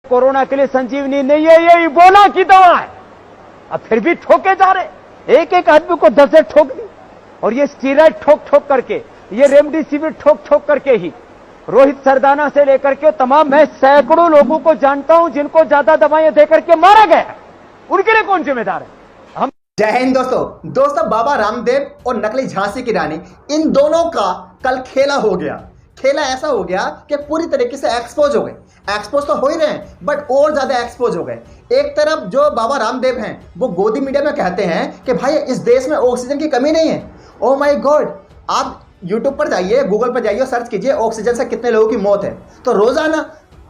Corona के लिए संजीवनी नहीं है, ये इबोला की दवा है। अब फिर भी ठोके जा रहे, एक एक आदमी को 10 ठोक दी। और ये स्टीरॉयड ठोक ठोक करके, ये रेमडेसिविर ठोक ठोक करके ही रोहित सरदाना से लेकर के तमाम, मैं सैकड़ों लोगों को जानता हूं जिनको ज्यादा दवाएं देकर के मारा गया। उनके लिए कौन जिम्मेदार है? हम जय हिंद दोस्तों बाबा रामदेव और नकली झांसी की रानी, इन दोनों का कल खेला हो गया। खेला ऐसा हो गया कि पूरी तरीके से एक्सपोज हो गए। एक्सपोज तो हो ही रहे हैं, बट और ज्यादा एक्सपोज हो गए। एक तरफ जो बाबा रामदेव हैं वो गोदी मीडिया में कहते हैं कि भाई इस देश में ऑक्सीजन की कमी नहीं है। ओ माय गॉड, आप यूट्यूब पर जाइए, गूगल पर जाइए, सर्च कीजिए ऑक्सीजन से कितने लोगों की मौत है, तो रोजाना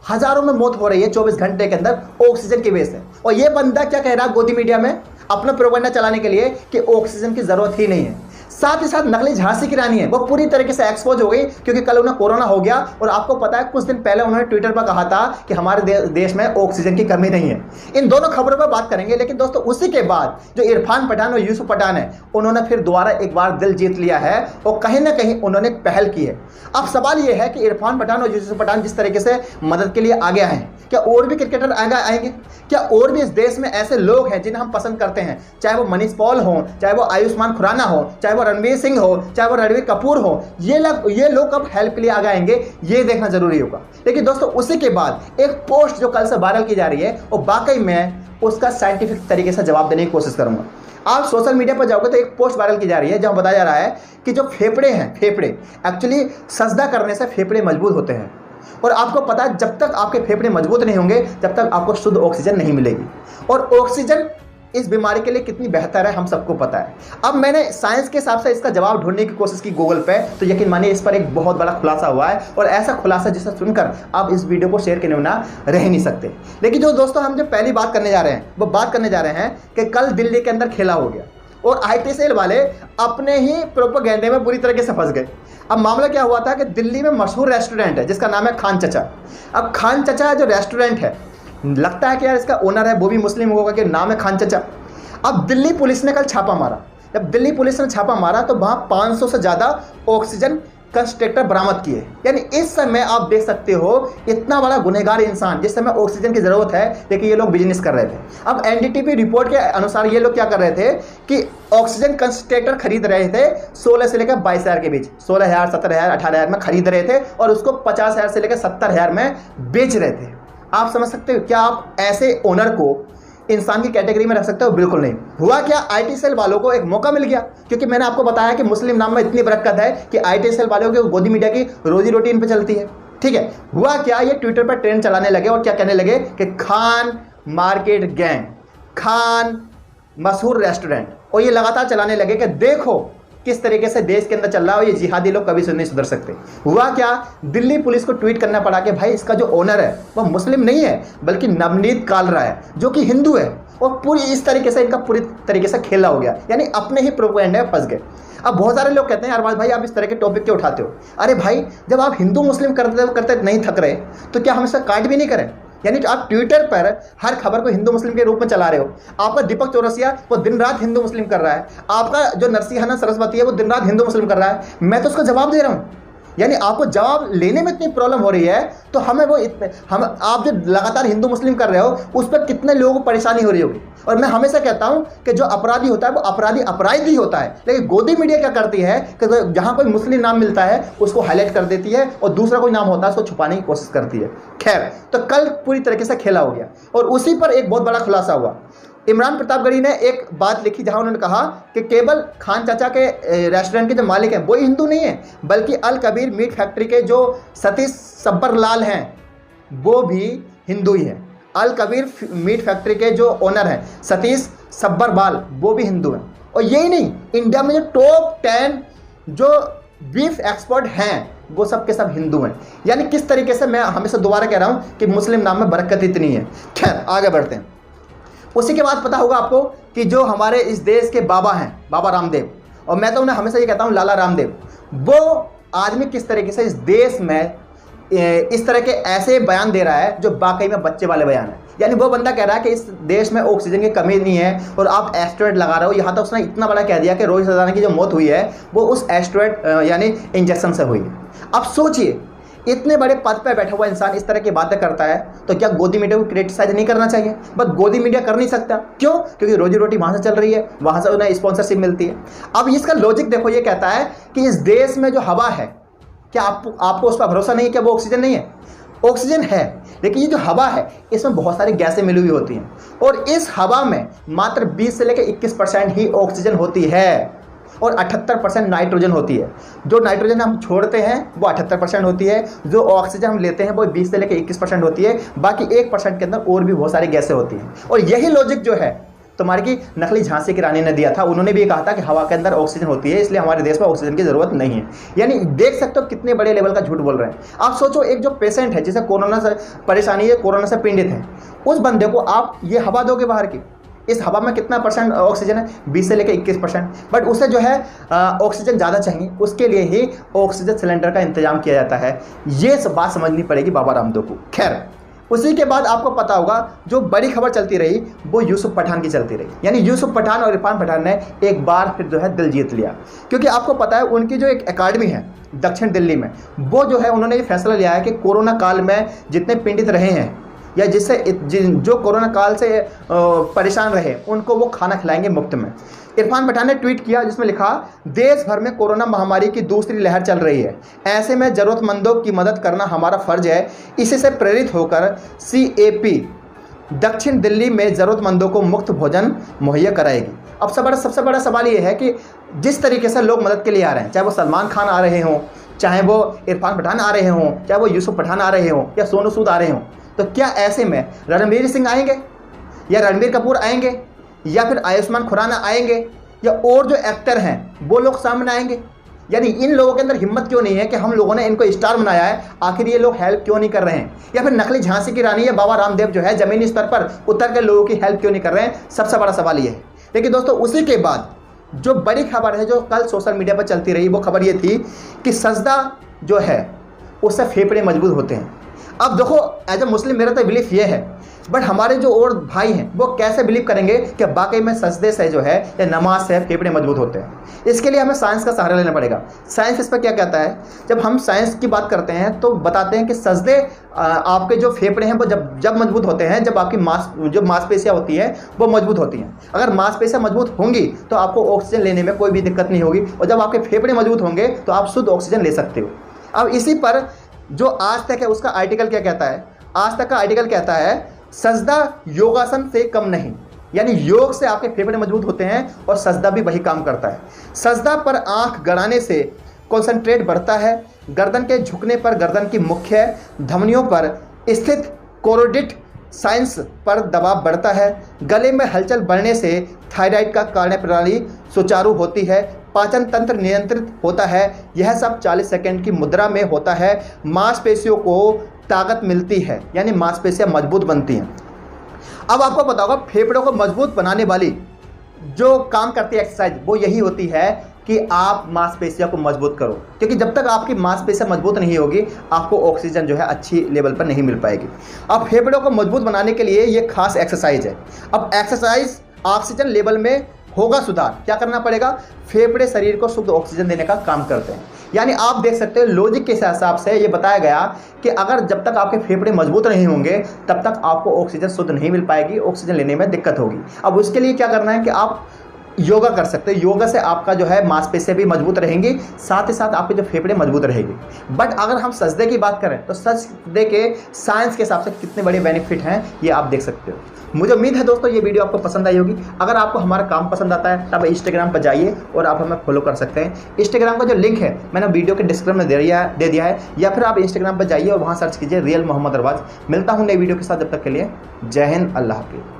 हजारों में मौत हो रही है 24 घंटे के अंदर ऑक्सीजन की वजह से। और ये बंदा क्या कह रहा है गोदी मीडिया में अपना प्रोपेगेंडा चलाने के लिए कि ऑक्सीजन की जरूरत ही नहीं है। साथ ही साथ नकली झांसी की रानी है वो पूरी तरीके से एक्सपोज हो गई, क्योंकि कल उन्हें कोरोना हो गया। और आपको पता है कुछ दिन पहले उन्होंने ट्विटर पर कहा था कि हमारे देश में ऑक्सीजन की कमी नहीं है। इन दोनों खबरों पर बात करेंगे, लेकिन दोस्तों उसी के बाद जो इरफान पठान और यूसुफ पठान है, उन्होंने फिर दोबारा एक बार दिल जीत लिया है और कहीं ना कहीं उन्होंने पहल की है। अब सवाल यह है कि इरफान पठान और यूसुफ पठान जिस तरीके से मदद के लिए आगे आए, क्या और भी क्रिकेटर आएंगे? क्या और भी इस देश में ऐसे लोग हैं जिन्हें हम पसंद करते हैं, चाहे वो मनीष पॉल हो, चाहे वो आयुष्मान खुराना हो, चाहे वो रणवीर सिंह हो, चाहे वो रणवीर कपूर हो, ये लोग कब हेल्प के लिए आगे आएंगे, ये देखना जरूरी होगा। लेकिन दोस्तों उसी के बाद एक पोस्ट जो कल से वायरल की जा रही है, और वाकई में उसका साइंटिफिक तरीके से जवाब देने की कोशिश करूंगा। आप सोशल मीडिया पर जाओगे तो एक पोस्ट वायरल की जा रही है जहां बताया जा रहा है कि जो फेफड़े हैं, फेफड़े एक्चुअली सजदा करने से फेफड़े मजबूत होते हैं। और आपको पता है जब तक आपके फेफड़े मजबूत नहीं होंगे तब तक आपको शुद्ध ऑक्सीजन नहीं मिलेगी। और ऑक्सीजन इस बीमारी के लिए कितनी बेहतर है हम सबको पता है। अब मैंने साइंस के हिसाब से इसका जवाब ढूंढने की कोशिश की गूगल पे, तो यकीन मानिए इस पर एक बहुत बड़ा खुलासा हुआ है। और ऐसा खुलासा जिसे सुनकर आप इस वीडियो को शेयर करने बिना रह ही नहीं सकते। लेकिन जो दोस्तों हम जो पहली बात करने जा रहे हैं वो बात करने जा रहे हैं कि कल दिल्ली के अंदर खेला हो गया और IT सेल वाले अपने ही प्रोपेगेंडे में बुरी तरीके से फंस गए। अब मामला क्या हुआ था कि दिल्ली में मशहूर रेस्टोरेंट है जिसका नाम है खान चचा। अब खान चचा जो रेस्टोरेंट है, लगता है कि यार इसका ओनर है वो भी मुस्लिम होगा कि नाम है खान चचा। अब दिल्ली पुलिस ने कल छापा मारा। जब दिल्ली पुलिस ने छापा मारा तो वहाँ 500 से ज़्यादा ऑक्सीजन कंसंट्रेटर बरामद किए। यानी इस समय आप देख सकते हो इतना बड़ा गुनहगार इंसान जिस समय ऑक्सीजन की जरूरत है, लेकिन ये लोग बिजनेस कर रहे थे। अब NDTV रिपोर्ट के अनुसार ये लोग क्या कर रहे थे कि ऑक्सीजन कंसंट्रेटर खरीद रहे थे 16 से लेकर 22,000 के बीच, 16,000, 17,000, 18,000 में खरीद रहे थे और उसको 50,000 से लेकर 70,000 में बेच रहे थे। आप समझ सकते हो, क्या आप ऐसे ओनर को इंसान की कैटेगरी में रख सकते हो? बिल्कुल नहीं। हुआ क्या, IT सेल वालों को एक मौका मिल गया, क्योंकि मैंने आपको बताया कि मुस्लिम नाम में इतनी बरकत है कि IT सेल वालों की गोदी मीडिया की रोजी रोटी इन पे चलती है। ठीक है, हुआ क्या, ये ट्विटर पर ट्रेंड चलाने लगे और क्या कहने लगे कि खान मार्केट गैंग, खान मशहूर रेस्टोरेंट, और ये लगातार चलाने लगे कि देखो किस तरीके से देश के अंदर चल रहा है, ये जिहादी लोग कभी से नहीं सुधर सकते। हुआ क्या, दिल्ली पुलिस को ट्वीट करना पड़ा कि भाई इसका जो ओनर है वह मुस्लिम नहीं है बल्कि नवनीत कालरा है जो कि हिंदू है। और पूरी इस तरीके से इनका पूरी तरीके से खेला हो गया, यानी अपने ही प्रोपेगेंडे में फंस गए। अब बहुत सारे लोग कहते हैं यार भाई आप इस तरह के टॉपिक क्यों उठाते हो? अरे भाई, जब आप हिंदू मुस्लिम करते नहीं थक रहे तो क्या हम इसका काट भी नहीं करें? यानी आप ट्विटर पर हर खबर को हिंदू मुस्लिम के रूप में चला रहे हो। आपका दीपक चौरसिया वो दिन रात हिंदू मुस्लिम कर रहा है, आपका जो नरसिंहन सरस्वती है वो दिन रात हिंदू मुस्लिम कर रहा है, मैं तो उसका जवाब दे रहा हूँ। यानी आपको जवाब लेने में इतनी प्रॉब्लम हो रही है तो हमें आप जो लगातार हिंदू मुस्लिम कर रहे हो उस पर कितने लोगों को परेशानी हो रही होगी। और मैं हमेशा कहता हूं कि जो अपराधी होता है वो अपराधी होता है, लेकिन गोदी मीडिया क्या करती है कि जहां कोई मुस्लिम नाम मिलता है उसको हाईलाइट कर देती है और दूसरा कोई नाम होता है उसको छुपाने की कोशिश करती है। खैर, तो कल पूरी तरीके से खेला हो गया और उसी पर एक बहुत बड़ा खुलासा हुआ। इमरान प्रतापगढ़ी ने एक बात लिखी जहां उन्होंने कहा कि केवल खान चाचा के रेस्टोरेंट के जो मालिक हैं वो हिंदू नहीं है, बल्कि अल कबीर मीट फैक्ट्री के जो सतीश सब्बर लाल हैं वो भी हिंदू ही हैं। अल कबीर मीट फैक्ट्री के जो ओनर हैं सतीश सब्बर बाल वो भी हिंदू हैं। और यही नहीं, इंडिया में जो टॉप 10 जो बीफ एक्सपर्ट हैं वो सब के सब हिंदू हैं। यानी किस तरीके से, मैं हमेशा दोबारा कह रहा हूँ कि मुस्लिम नाम में बरकत इतनी है। खैर, आगे बढ़ते हैं। उसी के बाद पता होगा आपको कि जो हमारे इस देश के बाबा हैं, बाबा रामदेव, और मैं तो उन्हें हमेशा ये कहता हूँ लाला रामदेव, वो आदमी किस तरीके से इस देश में इस तरह के ऐसे बयान दे रहा है जो वाकई में बच्चे वाले बयान है। यानी वो बंदा कह रहा है कि इस देश में ऑक्सीजन की कमी नहीं है और आप एस्टेरॉयड लगा रहे हो। यहाँ तक उसने इतना बड़ा कह दिया कि रोहित सरदाना की जो मौत हुई है वो उस एस्टेरॉयड यानी इंजेक्शन से हुई है। अब सोचिए, इतने बड़े पद पर बैठा हुआ इंसान इस तरह की बातें करता है तो क्या गोदी मीडिया को क्रिटिसाइज नहीं करना चाहिए? बट गोदी मीडिया कर नहीं सकता, क्यों? क्योंकि रोजी रोटी वहां से चल रही है, वहां से उन्हें स्पॉन्सरशिप मिलती है। अब इसका लॉजिक देखो, ये कहता है कि इस देश में जो हवा है, क्या आपको उस पर भरोसा नहीं है? क्या वो ऑक्सीजन नहीं है? ऑक्सीजन है, लेकिन ये जो हवा है इसमें बहुत सारी गैसें मिली हुई होती हैं, और इस हवा में मात्र 20 से लेकर 21% ही ऑक्सीजन होती है और 78% नाइट्रोजन होती है। जो नाइट्रोजन हम छोड़ते हैं वो 78% होती है, जो ऑक्सीजन हम लेते हैं वो 20 से लेकर 21% होती है, बाकी 1% के अंदर और भी बहुत सारी गैसें होती हैं। और यही लॉजिक जो है तुम्हारी की नकली झांसी की रानी ने दिया था। उन्होंने भी कहा था कि हवा के अंदर ऑक्सीजन होती है, इसलिए हमारे देश में ऑक्सीजन की जरूरत नहीं है। यानी देख सकते हो कितने बड़े लेवल का झूठ बोल रहे हैं। आप सोचो, एक जो पेशेंट है जिसे कोरोना से परेशानी है, कोरोना से पीड़ित है, उस बंदे को आप ये हवा दोगे बाहर की, इस हवा में कितना % ऑक्सीजन है? 20 से लेकर 21%। बट उसे जो है ऑक्सीजन ज़्यादा चाहिए, उसके लिए ही ऑक्सीजन सिलेंडर का इंतजाम किया जाता है। ये सब बात समझनी पड़ेगी बाबा रामदेव को। खैर, उसी के बाद आपको पता होगा जो बड़ी खबर चलती रही वो यूसुफ पठान की चलती रही। यानी यूसुफ पठान और इरफान पठान ने एक बार फिर जो है दिल जीत लिया, क्योंकि आपको पता है उनकी जो एक एकेडमी है दक्षिण दिल्ली में, वो जो है उन्होंने ये फैसला लिया है कि कोरोना काल में जितने पीड़ित रहे हैं या जो कोरोना काल से परेशान रहे उनको वो खाना खिलाएंगे मुफ्त में। इरफान पठान ने ट्वीट किया जिसमें लिखा, देश भर में कोरोना महामारी की दूसरी लहर चल रही है, ऐसे में ज़रूरतमंदों की मदद करना हमारा फ़र्ज है। इसी से प्रेरित होकर CAP दक्षिण दिल्ली में ज़रूरतमंदों को मुफ्त भोजन मुहैया कराएगी। अब सबसे बड़ा सवाल ये है कि जिस तरीके से लोग मदद के लिए आ रहे हैं, चाहे वो सलमान खान आ रहे हों, चाहे वो इरफान पठान आ रहे हों, चाहे वो यूसुफ पठान आ रहे हों या सोनू सूद आ रहे हों, तो क्या ऐसे में रणवीर सिंह आएंगे या रणबीर कपूर आएंगे या फिर आयुष्मान खुराना आएंगे या और जो एक्टर हैं वो लोग सामने आएंगे? यानी इन लोगों के अंदर हिम्मत क्यों नहीं है कि हम लोगों ने इनको स्टार बनाया है, आखिर ये लोग हेल्प क्यों नहीं कर रहे हैं? या फिर नकली झांसी की रानी या बाबा रामदेव जो है ज़मीनी स्तर पर उतर के लोगों की हेल्प क्यों नहीं कर रहे हैं? सबसे बड़ा सवाल ये है। लेकिन दोस्तों, उसी के बाद जो बड़ी खबर है जो कल सोशल मीडिया पर चलती रही, वो खबर ये थी कि सजदा जो है उससे फेफड़े मजबूत होते हैं। अब देखो, एज ए मुस्लिम मेरा तो बिलीफ ये है, बट हमारे जो और भाई हैं वो कैसे बिलीव करेंगे कि वाकई में सजदे से जो है या नमाज से फेफड़े मजबूत होते हैं? इसके लिए हमें साइंस का सहारा लेना पड़ेगा। साइंस इस पर क्या कहता है? जब हम साइंस की बात करते हैं तो बताते हैं कि सजदे आपके जो फेफड़े हैं वो जब मजबूत होते हैं, जब आपकी मांसपेशियाँ होती है वो मजबूत होती हैं। अगर मांसपेशियाँ मजबूत होंगी तो आपको ऑक्सीजन लेने में कोई भी दिक्कत नहीं होगी, और जब आपके फेफड़े मजबूत होंगे तो आप शुद्ध ऑक्सीजन ले सकते हो। अब इसी पर जो आज तक है उसका आर्टिकल क्या कहता है? आज तक का आर्टिकल कहता है, सजदा योगासन से कम नहीं। यानी योग से आपके फेफड़े मजबूत होते हैं और सजदा भी वही काम करता है। सजदा पर आंख गड़ाने से कंसंट्रेट बढ़ता है, गर्दन के झुकने पर गर्दन की मुख्य धमनियों पर स्थित कोरोडिट साइंस पर दबाव बढ़ता है, गले में हलचल बढ़ने से थायराइड का कार्य प्रणाली सुचारू होती है, पाचन तंत्र नियंत्रित होता है। यह सब 40 सेकंड की मुद्रा में होता है। मांसपेशियों को ताकत मिलती है, यानी मांसपेशियां मजबूत बनती हैं। अब आपको पता होगा फेफड़ों को मजबूत बनाने वाली जो काम करती है एक्सरसाइज वो यही होती है कि आप मांसपेशियों को मजबूत करो, क्योंकि जब तक आपकी मांसपेशियां मजबूत नहीं होगी आपको ऑक्सीजन जो है अच्छी लेवल पर नहीं मिल पाएगी। अब फेफड़ों को मजबूत बनाने के लिए ये खास एक्सरसाइज है। अब एक्सरसाइज ऑक्सीजन लेवल में होगा सुधार। क्या करना पड़ेगा? फेफड़े शरीर को शुद्ध ऑक्सीजन देने का काम करते हैं। यानी आप देख सकते हो लॉजिक के हिसाब से ये बताया गया कि अगर जब तक आपके फेफड़े मजबूत नहीं होंगे तब तक आपको ऑक्सीजन शुद्ध नहीं मिल पाएगी, ऑक्सीजन लेने में दिक्कत होगी। अब उसके लिए क्या करना है कि आप योगा कर सकते हो। योगा से आपका जो है मांसपेशियां भी मजबूत रहेंगी, साथ ही साथ आपके जो फेफड़े मजबूत रहेंगे। बट अगर हम सजदे की बात करें तो सजदे के साइंस के हिसाब से कितने बड़े बेनिफिट हैं ये आप देख सकते हो। मुझे उम्मीद है दोस्तों ये वीडियो आपको पसंद आई होगी। अगर आपको हमारा काम पसंद आता है तब इंस्टाग्राम पर जाइए और आप हमें फॉलो कर सकते हैं। इंस्टाग्राम का जो लिंक है मैंने वीडियो के डिस्क्रिप्शन में दे दिया है, या फिर आप इंस्टाग्राम पर जाइए और वहाँ सर्च कीजिए रियल मोहम्मद अरबाज। मिलता हूँ नई वीडियो के साथ, जब तक के लिए जय हिंद, अल्लाह हाफिज़।